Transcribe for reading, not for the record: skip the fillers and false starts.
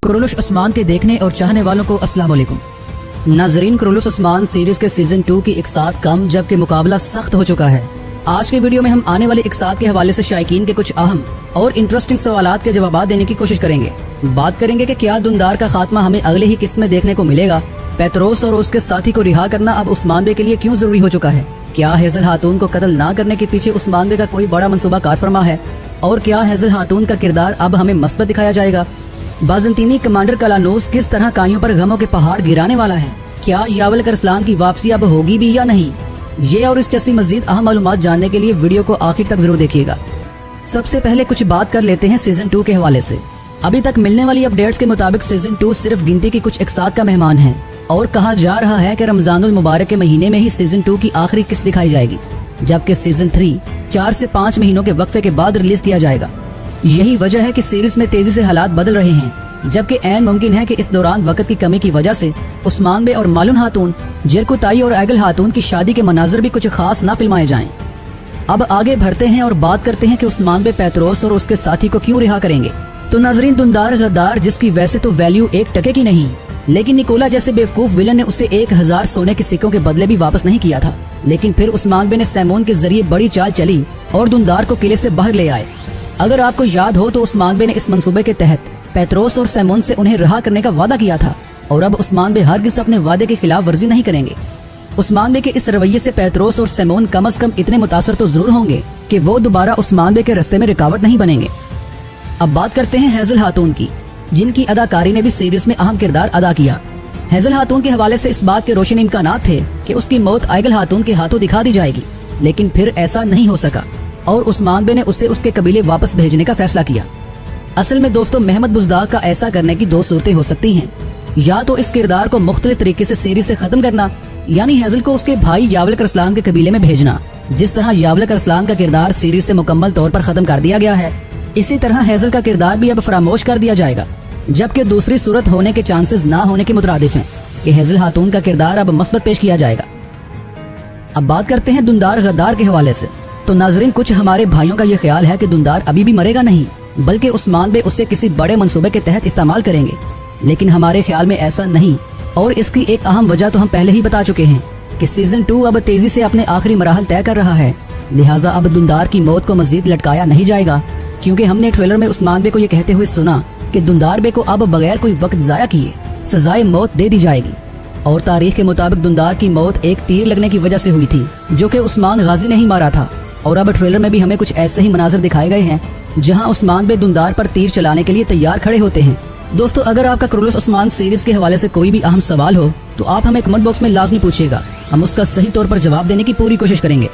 Kurulus Usman के देखने और चाहने वालों को अस्सलाम वालेकुम। नाजरीन, कुरुलुश उस्मान सीरीज के सीजन 2 की इकसात कम जबकि मुकाबला सख्त हो चुका है। आज के वीडियो में हम आने वाली इकसात के हवाले से शायकीन के कुछ अहम और इंटरेस्टिंग सवालात के जवाब देने की कोशिश करेंगे। बात करेंगे कि क्या दुंदार का खात्मा हमें अगले ही किस्त में देखने को मिलेगा। पेत्रोस और उसके साथी को रिहा करना अब उस्मान बे के लिए क्यों जरूरी हो चुका है। क्या हेजल खातून को कत्ल ना करने के पीछे उस्मान बे का कोई बड़ा मंसूबा कारफरमा है और क्या हेजल खातून का किरदार अब हमें मस्बत दिखाया जाएगा। बाज़ंतीनी कमांडर कलानूस किस तरह काइयों पर गमों के पहाड़ गिराने वाला है। क्या यावल करसलान की वापसी अब होगी भी या नहीं। ये और इस जैसी मजीद अहम मालूमात जानने के लिए वीडियो को आखिर तक जरूर देखिएगा। सबसे पहले कुछ बात कर लेते हैं सीजन 2 के हवाले से। अभी तक मिलने वाली अपडेट्स के मुताबिक सीजन 2 सिर्फ गिनती की कुछ इकसात का मेहमान है और कहा जा रहा है कि रमजानुल मुबारक के महीने में ही सीजन 2 की आखिरी किस्त दिखाई जाएगी, जबकि सीजन 3 4 से 5 महीनों के वक्फे के बाद रिलीज किया जाएगा। यही वजह है कि सीरीज में तेजी से हालात बदल रहे हैं, जबकि ऐन मुमकिन है कि इस दौरान वक्त की कमी की वजह से उस्मान बे और मालून खातून, जिरकू ताई और ऐगल खातून की शादी के मनाजर भी कुछ खास ना फिल्माए जाएं। अब आगे बढ़ते हैं और बात करते हैं कि उस्मान बे पेत्रोस और उसके साथी को क्यों रिहा करेंगे। तो नाजरीन, दुंदार गद्दार जिसकी वैसे तो वैल्यू 1 टके की नहीं, लेकिन निकोला जैसे बेवकूफ विलन ने उसे 1000 सोने के सिक्कों के बदले भी वापस नहीं किया था। लेकिन फिर उस्मान बे ने सैमोन के जरिए बड़ी चाल चली और दुंदार को किले से बाहर ले आए। अगर आपको याद हो तो उस्मान बे ने इस मंसूबे के तहत पेत्रोस और सैमोन से उन्हें रिहा करने का वादा किया था और अब उस्मान बे हरगिज़ अपने वादे की खिलाफ वर्जी नहीं करेंगे। उस्मान बे के इस रवैये से पेत्रोस और सैमोन कम से कम इतने मुतासर तो जरूर होंगे कि वो दोबारा उस्मान बे के रास्ते में रुकावट नहीं बनेंगे। अब बात करते हैं हेजल खातून की, जिनकी अदाकारी ने भी सीरीज में अहम किरदार अदा किया। हेजल खातून के हवाले से इस बात के रोशन इम्कानात थे कि उसकी मौत ऐगल खातून के हाथों दिखा दी जाएगी, लेकिन फिर ऐसा नहीं हो सका और उस्मान बे ने उसे उसके कबीले वापस भेजने का फैसला किया। असल में दोस्तों, महमद बुज़दाग का ऐसा करने की 2 सूरतें हो सकती हैं। या तो इस किरदार को मुख्तलिफ तरीके से सीरीज से खत्म करना, यानी हेजल को उसके भाई यावल करसलान के कबीले में भेजना। जिस तरह यावल करसलान का किरदार सीरीज से मुकम्मल तौर पर खत्म कर दिया गया है, इसी तरह हेजल का किरदार भी अब फरामोश कर दिया जाएगा। जबकि दूसरी सूरत होने के चांसेस ना होने के मुतरादिफ हैं कि हेजल खातून का किरदार अब मस्बत पेश किया जाएगा। अब बात करते हैं दुंदार गद्दार के हवाले से। तो नाजरीन, कुछ हमारे भाइयों का ये ख्याल है कि दुंदार अभी भी मरेगा नहीं, बल्कि उस्मान बे उसे किसी बड़े मंसूबे के तहत इस्तेमाल करेंगे। लेकिन हमारे ख्याल में ऐसा नहीं, और इसकी एक अहम वजह तो हम पहले ही बता चुके हैं कि सीजन 2 अब तेजी से अपने आखिरी मराहल तय कर रहा है। लिहाजा अब दुंदार की मौत को मजीद लटकाया नहीं जाएगा, क्योंकि हमने ट्रेलर में उस्मान बे को ये कहते हुए सुना कि दुंदार बे को अब बगैर कोई वक्त जाया किए सजाए मौत दे दी जाएगी। और तारीख के मुताबिक दुंदार की मौत एक तीर लगने की वजह से हुई थी, जो कि उस्मान गाजी ने ही मारा था। और अब ट्रेलर में भी हमें कुछ ऐसे ही मनाजर दिखाए गए हैं जहां उस्मान बे दुंदार पर तीर चलाने के लिए तैयार खड़े होते हैं। दोस्तों, अगर आपका कुरुलुश उस्मान सीरीज के हवाले से कोई भी अहम सवाल हो तो आप हमें कमेंट बॉक्स में लाजमी पूछिएगा। हम उसका सही तौर पर जवाब देने की पूरी कोशिश करेंगे।